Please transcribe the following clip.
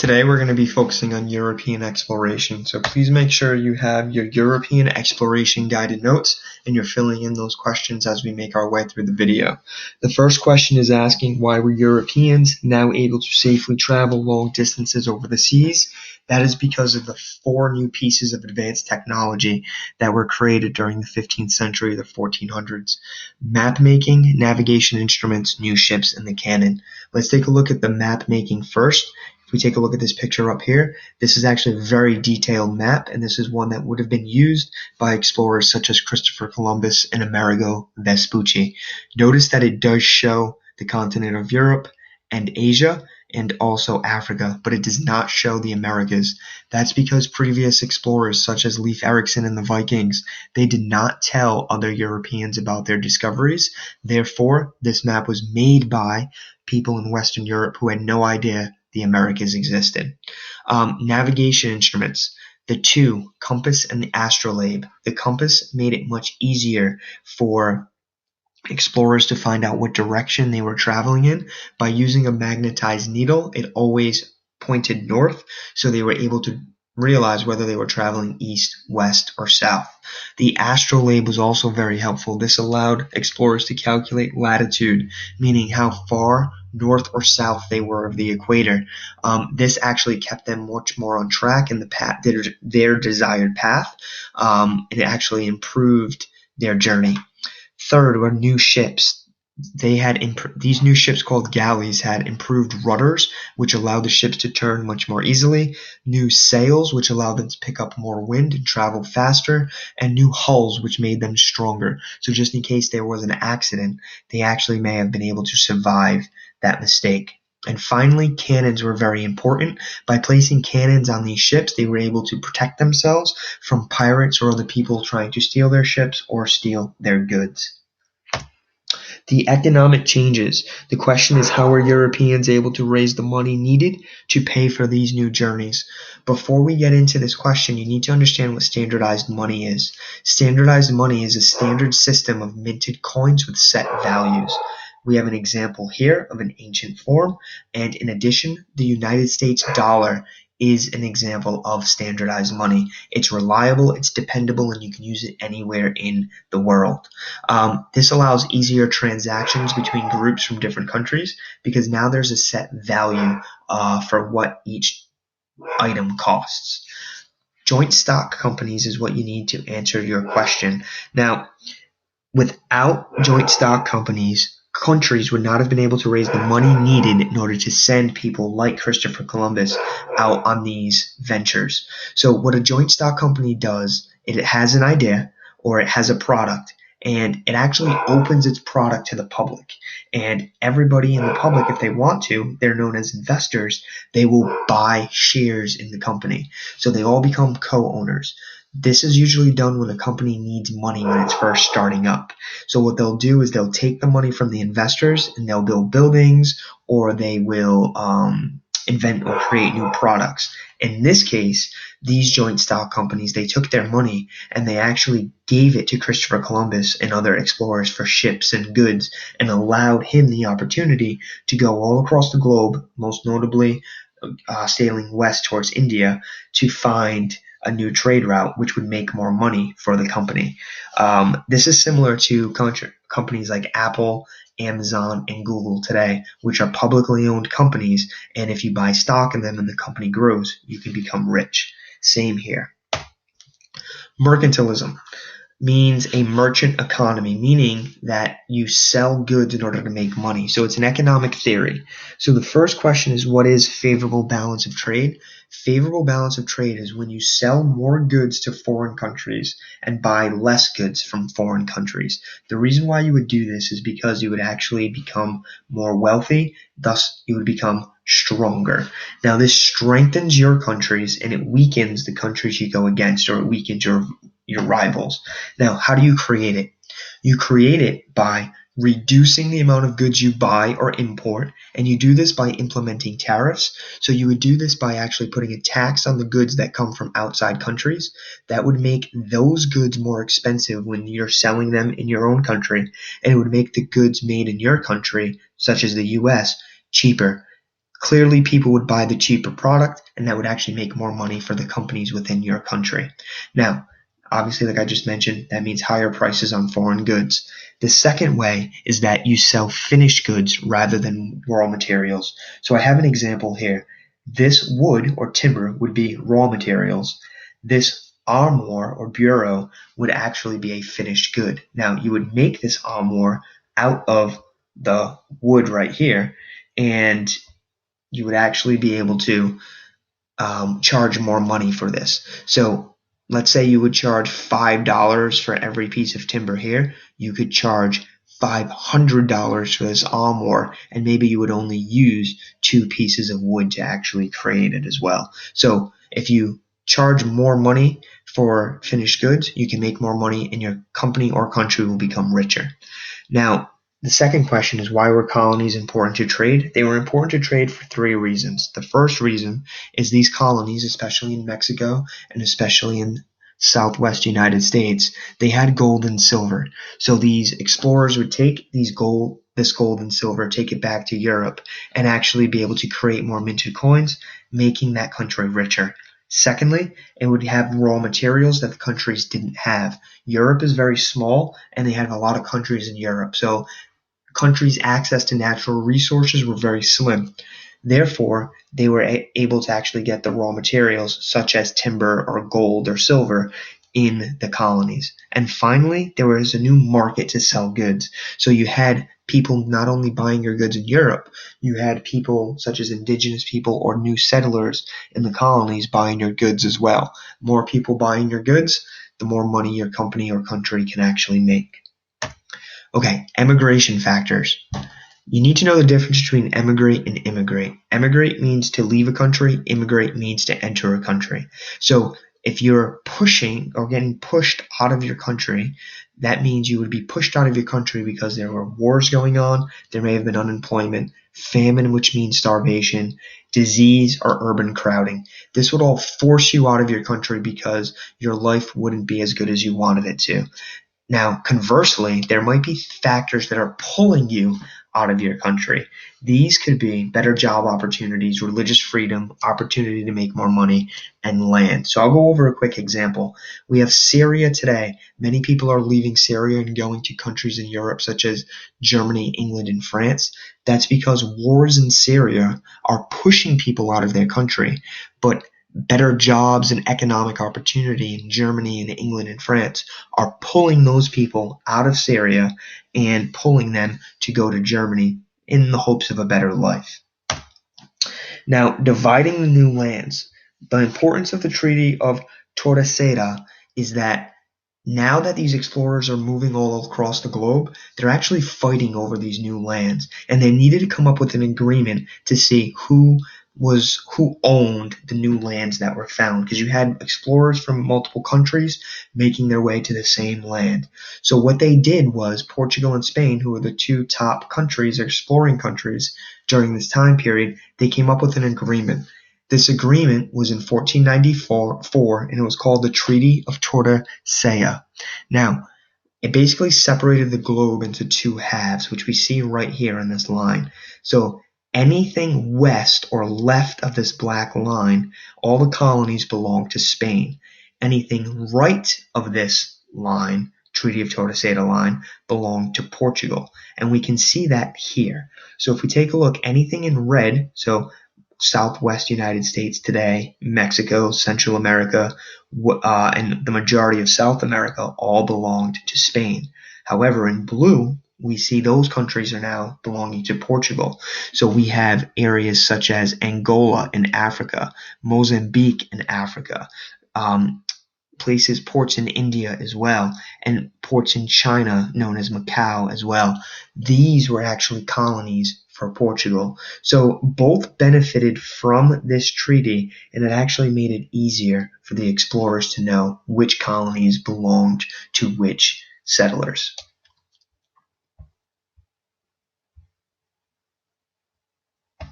Today we're going to be focusing on European exploration, so please make sure you have your European exploration guided notes and you're filling in those questions as we make our way through the video. The first question is asking, why were Europeans now able to safely travel long distances over the seas? That is because of the 4 new pieces of advanced technology that were created during the 15th century, the 1400s. Map making, navigation instruments, new ships, and the cannon. Let's take a look at the map making first. If we take a look at this picture up here, this is actually a very detailed map, and this is one that would have been used by explorers such as Christopher Columbus and Amerigo Vespucci. Notice that it does show the continent of Europe and Asia and also Africa, but it does not show the Americas. That's because previous explorers such as Leif Erikson and the Vikings, they did not tell other Europeans about their discoveries. Therefore, this map was made by people in Western Europe who had no idea the Americas existed. Navigation instruments. The 2, compass and the astrolabe. The compass made it much easier for explorers to find out what direction they were traveling in. By using a magnetized needle, it always pointed north, so they were able to realize whether they were traveling east, west, or south. The astrolabe was also very helpful. This allowed explorers to calculate latitude, meaning how far north or south they were of the equator. This actually kept them much more on track in the path, their desired path. It actually improved their journey. Third were new ships. These new ships called galleys had improved rudders, which allowed the ships to turn much more easily, new sails, which allowed them to pick up more wind and travel faster, and new hulls, which made them stronger. So just in case there was an accident, they actually may have been able to survive that mistake. And finally, cannons were very important. By placing cannons on these ships, they were able to protect themselves from pirates or other people trying to steal their ships or steal their goods. The economic changes. The question is, how were Europeans able to raise the money needed to pay for these new journeys? Before we get into this question, you need to understand what standardized money is. Standardized money is a standard system of minted coins with set values. We have an example here of an ancient form, and in addition, the United States dollar is an example of standardized money. It's reliable, it's dependable, and you can use it anywhere in the world. This allows easier transactions between groups from different countries because now there's a set value for what each item costs. Joint stock companies is what you need to answer your question. Now, without joint stock companies, countries would not have been able to raise the money needed in order to send people like Christopher Columbus out on these ventures. So what a joint stock company does, it has an idea or it has a product, and it actually opens its product to the public. And everybody in the public, if they want to, they're known as investors, they will buy shares in the company. So they all become co-owners. This is usually done when a company needs money when it's first starting up. So what they'll do is they'll take the money from the investors and they'll build buildings, or they will invent or create new products. In this case, these joint stock companies, they took their money and they actually gave it to Christopher Columbus and other explorers for ships and goods, and allowed him the opportunity to go all across the globe, most notably sailing west towards India, to find a new trade route which would make more money for the company. This is similar to companies like Apple, Amazon, and Google today, which are publicly owned companies, and if you buy stock in them and the company grows, you can become rich. Same here. Mercantilism means a merchant economy, meaning that you sell goods in order to make money. So it's an economic theory. So the first question is, what is favorable balance of trade? Favorable balance of trade is when you sell more goods to foreign countries and buy less goods from foreign countries. The reason why you would do this is because you would actually become more wealthy, thus you would become stronger. Now this strengthens your countries and it weakens the countries you go against, or it weakens your rivals. Now, how do you create it? You create it by reducing the amount of goods you buy or import, and you do this by implementing tariffs. So you would do this by actually putting a tax on the goods that come from outside countries. That would make those goods more expensive when you're selling them in your own country, and it would make the goods made in your country, such as the US, cheaper. Clearly, people would buy the cheaper product, and that would actually make more money for the companies within your country. Now, obviously, like I just mentioned, that means higher prices on foreign goods. The second way is that you sell finished goods rather than raw materials. So I have an example here. This wood or timber would be raw materials. This armoire or bureau would actually be a finished good. Now, you would make this armoire out of the wood right here, and you would actually be able to charge more money for this. So let's say you would charge $5 for every piece of timber here. You could charge $500 for this armoire, and maybe you would only use 2 pieces of wood to actually create it as well. So if you charge more money for finished goods, you can make more money and your company or country will become richer. Now, the second question is, why were colonies important to trade? They were important to trade for 3 reasons. The first reason is these colonies, especially in Mexico and especially in Southwest United States, they had gold and silver. So these explorers would take this gold and silver, take it back to Europe, and actually be able to create more minted coins, making that country richer. Secondly, it would have raw materials that the countries didn't have. Europe is very small, and they have a lot of countries in Europe. So countries' access to natural resources were very slim. Therefore, they were able to actually get the raw materials such as timber or gold or silver in the colonies. And finally, there was a new market to sell goods. So you had people not only buying your goods in Europe, you had people such as indigenous people or new settlers in the colonies buying your goods as well. More people buying your goods, the more money your company or country can actually make. Okay, emigration factors. You need to know the difference between emigrate and immigrate. Emigrate means to leave a country, immigrate means to enter a country. So if you're pushing or getting pushed out of your country, that means you would be pushed out of your country because there were wars going on, there may have been unemployment, famine, which means starvation, disease, or urban crowding. This would all force you out of your country because your life wouldn't be as good as you wanted it to. Now, conversely, there might be factors that are pulling you out of your country. These could be better job opportunities, religious freedom, opportunity to make more money, and land. So I'll go over a quick example. We have Syria today. Many people are leaving Syria and going to countries in Europe such as Germany, England, and France. That's because wars in Syria are pushing people out of their country. But better jobs and economic opportunity in Germany and England and France are pulling those people out of Syria and pulling them to go to Germany in the hopes of a better life. Now, dividing the new lands. The importance of the Treaty of Torreceda is that now that these explorers are moving all across the globe, they're actually fighting over these new lands, and they needed to come up with an agreement to see who owned the new lands that were found, because you had explorers from multiple countries making their way to the same land. So what they did was Portugal and Spain, who were the 2 top countries, exploring countries during this time period, they came up with an agreement. This agreement was in 1494, and it was called the Treaty of Tordesillas. Now, it basically separated the globe into 2 halves, which we see right here in this line. So anything west or left of this black line, all the colonies belong to Spain. Anything right of this line, Treaty of Tordesillas line, belonged to Portugal. And we can see that here. So if we take a look, anything in red, so Southwest United States today, Mexico, Central America, and the majority of South America all belonged to Spain. However, in blue, we see those countries are now belonging to Portugal. So we have areas such as Angola in Africa, Mozambique in Africa, ports in India as well, and ports in China known as Macau as well. These were actually colonies for Portugal. So both benefited from this treaty, and it actually made it easier for the explorers to know which colonies belonged to which settlers.